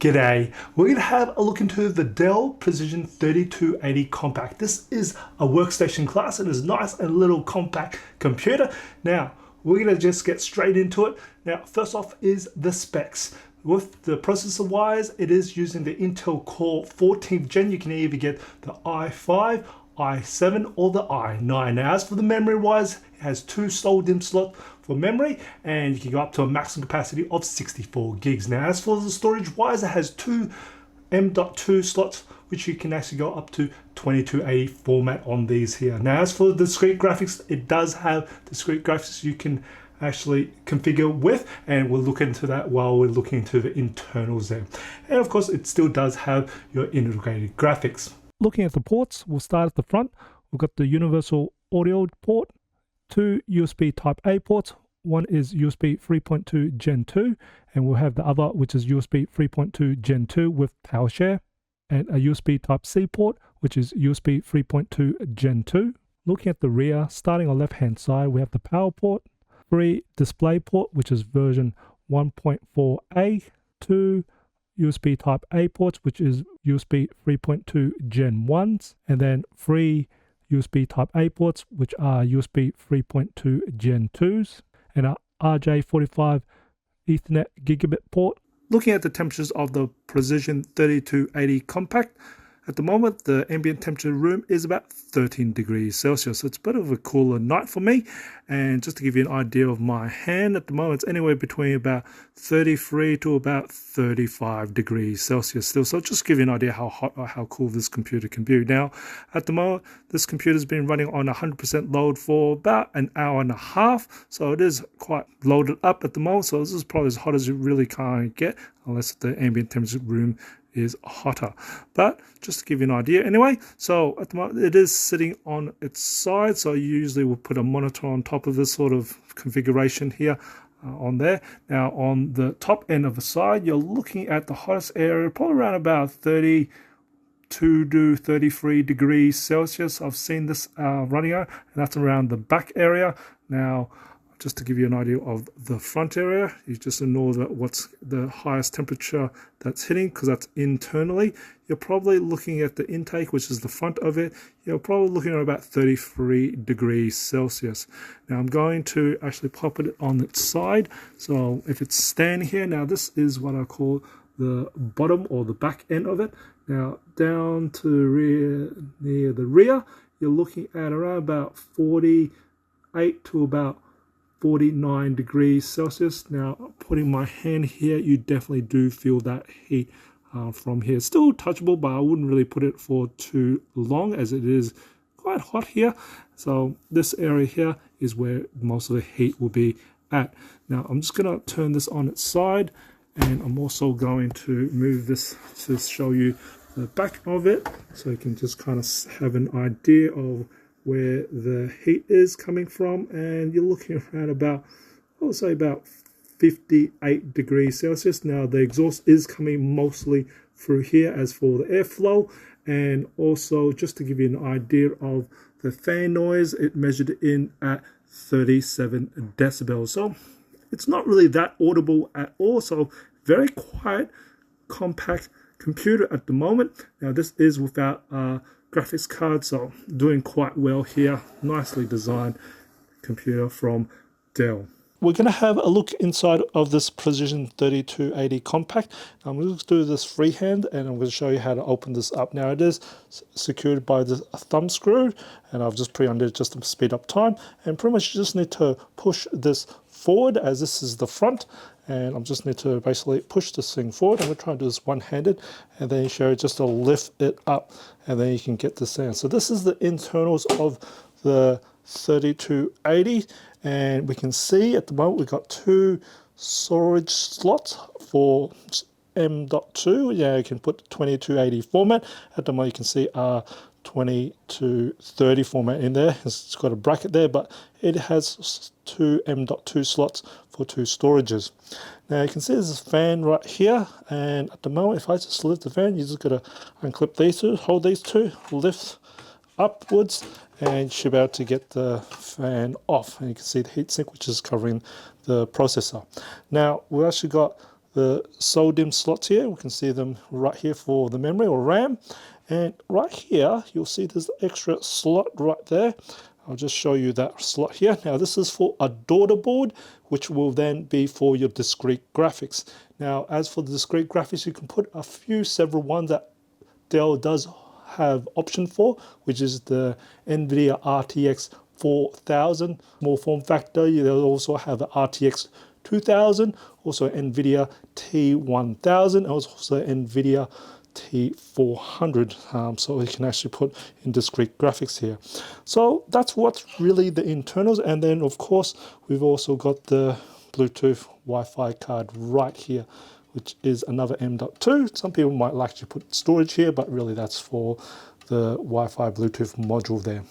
G'day. We're going to have a look into the Dell Precision 3280 Compact. This is a workstation class and is a nice and little compact computer. Now, we're going to just get straight into it. Now, first off is the specs. With the processor wise, it is using the Intel Core 14th Gen. You can either get the i5, i7 or the i9. Now, as for the memory wise, it has two DIMM slots for memory, and you can go up to a maximum capacity of 64 gigs. Now, as for the storage wise, it has two M.2 slots, which you can actually go up to 2280 format on these here. Now, as for the discrete graphics, it does have discrete graphics you can actually configure with, and we'll look into that while we're looking into the internals there. And of course, it still does have your integrated graphics. Looking at the ports, we'll start at the front. We've got the universal audio port, two USB Type A ports. One is USB 3.2 Gen 2, and we'll have the other, which is USB 3.2 Gen 2 with power share, and a USB Type C port, which is USB 3.2 Gen 2. Looking at the rear, starting on the left-hand side, we have the power port, 3 display port, which is version 1.4A, 2 USB Type A ports, which is USB 3.2 Gen 1s, and then 3 USB Type A ports, which are USB 3.2 Gen 2s, and a RJ45 Ethernet gigabit port. Looking at the temperatures of the Precision 3280 Compact, at the moment the ambient temperature room is about 13 degrees Celsius. So it's a bit of a cooler night for me. And just to give you an idea of my hand, at the moment it's anywhere between about 33 to about 35 degrees Celsius still. So just to give you an idea how hot or how cool this computer can be. Now, at the moment, this computer's been running on 100% load for about an hour and a half. So it is quite loaded up at the moment. So this is probably as hot as you really can't get, unless the ambient temperature room is hotter. But just to give you an idea anyway, so at the moment it is sitting on its side, so you usually will put a monitor on top of this sort of configuration here on there. Now on the top end of the side, you're looking at the hottest area, probably around about 32 to 33 degrees Celsius. I've seen this running out, and that's around the back area. Now, just to give you an idea of the front area, you just ignore what's the highest temperature that's hitting, because that's internally. You're probably looking at the intake, which is the front of it. You're probably looking at about 33 degrees Celsius. Now I'm going to actually pop it on its side. So if it's standing here, now this is what I call the bottom or the back end of it. Now down to the rear, near the rear, you're looking at around about 48 to about 49 degrees Celsius. Now, putting my hand here, you definitely do feel that heat from here. It's still touchable, but I wouldn't really put it for too long, as it is quite hot here. So this area here is where most of the heat will be at. Now, I'm just going to turn this on its side, and I'm also going to move this to show you the back of it, so you can just kind of have an idea of where the heat is coming from. And you're looking around about, I would say about 58 degrees Celsius. Now the exhaust is coming mostly through here as for the airflow, and also just to give you an idea of the fan noise, it measured in at 37 decibels. So it's not really that audible at all. So very quiet, compact computer at the moment. Now this is without graphics card, so doing quite well here. Nicely designed computer from Dell. We're going to have a look inside of this Precision 3280 Compact. I'm going to do this freehand, and I'm going to show you how to open this up. Now it is secured by the thumb screw, and I've just put it under just to speed up time. And pretty much you just need to push this forward, as this is the front, and I just need to basically push this thing forward. I'm going to try and do this one-handed, and then you show you just to lift it up, and then you can get this in. So this is the internals of the 3280, and we can see at the moment we've got two storage slots for M.2. Yeah, you can put 2280 format. At the moment you can see 2230 format in there. It's got a bracket there, but it has two M.2 slots for two storages. Now you can see there's a fan right here, and at the moment if I just lift the fan, you just got to unclip these two, hold these two, lift upwards, and you should be able to get the fan off. And you can see the heatsink, which is covering the processor. Now we've actually got the SODIMM slots here. We can see them right here for the memory or RAM. And right here, you'll see there's the extra slot right there. I'll just show you that slot here. Now this is for a daughter board, which will then be for your discrete graphics. Now as for the discrete graphics, you can put several ones that Dell does have option for, which is the NVIDIA RTX 4000 small form factor. They'll also have the RTX 2000, also NVIDIA T1000, also NVIDIA T400, so you can actually put in discrete graphics here. So that's what's really the internals, and then of course we've also got the Bluetooth Wi-Fi card right here, which is another M.2. Some people might like to put storage here, but really that's for the Wi-Fi Bluetooth module there.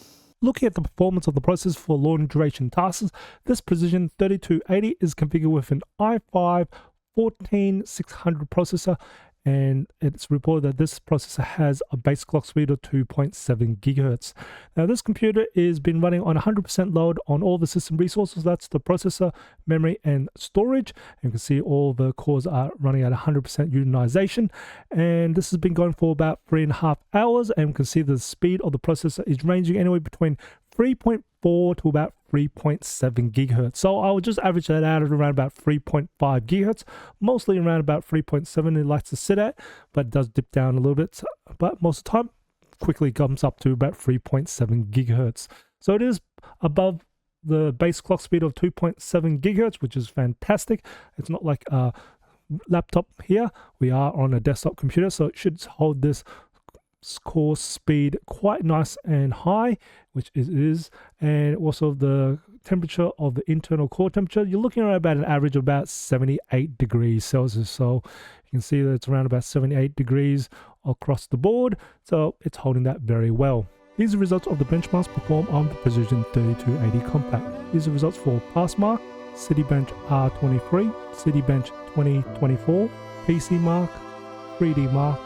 Looking at the performance of the processor for long duration tasks, this Precision 3280 is configured with an i5 14600 processor, and it's reported that this processor has a base clock speed of 2.7 gigahertz. Now this computer is been running on 100% load on all the system resources. That's the processor, memory and storage. And you can see all the cores are running at 100% utilization, and this has been going for about 3.5 hours, and you can see the speed of the processor is ranging anywhere between 3.4 to about 3.7 gigahertz. So I'll just average that out at around about 3.5 gigahertz, mostly around about 3.7 it likes to sit at, but it does dip down a little bit, but most of the time quickly comes up to about 3.7 gigahertz. So it is above the base clock speed of 2.7 gigahertz, which is fantastic. It's not like a laptop here. We are on a desktop computer, so it should hold this core speed quite nice and high, which it is. And also the temperature of the internal core temperature, you're looking at about an average of about 78 degrees Celsius. So you can see that it's around about 78 degrees across the board, so it's holding that very well. These are results of the benchmarks performed on the Precision 3280 Compact. These are results for Passmark, Citybench R23, Citybench 2024, PC Mark, 3D Mark,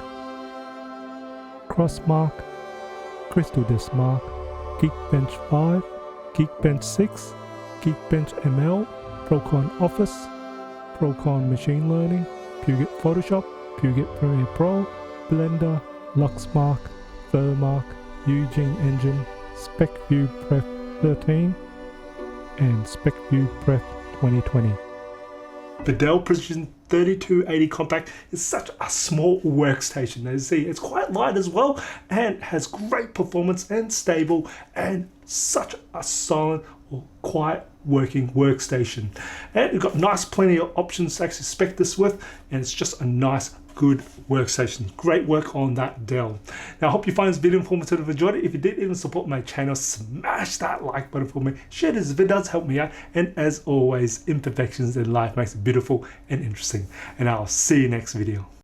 Crossmark, Crystal Disk Mark, Geekbench 5, Geekbench 6, Geekbench ML, Procon Office, Procon Machine Learning, Puget Photoshop, Puget Premiere Pro, Blender, Luxmark, Vermark, Eugene Engine, SpecView Pref 13, and SpecView Pref 2020. The Dell Precision 3280 Compact is such a small workstation. As you see, it's quite light as well and has great performance and stable and such a solid or quiet working workstation. And you've got plenty of options to actually spec this with, and it's just a nice, good workstation. Great work on that Dell. Now I hope you find this video informative and enjoyed it. If you did, even support my channel, smash that like button for me. Share this if it does help me out. And as always, imperfections in life makes it beautiful and interesting. And I'll see you next video.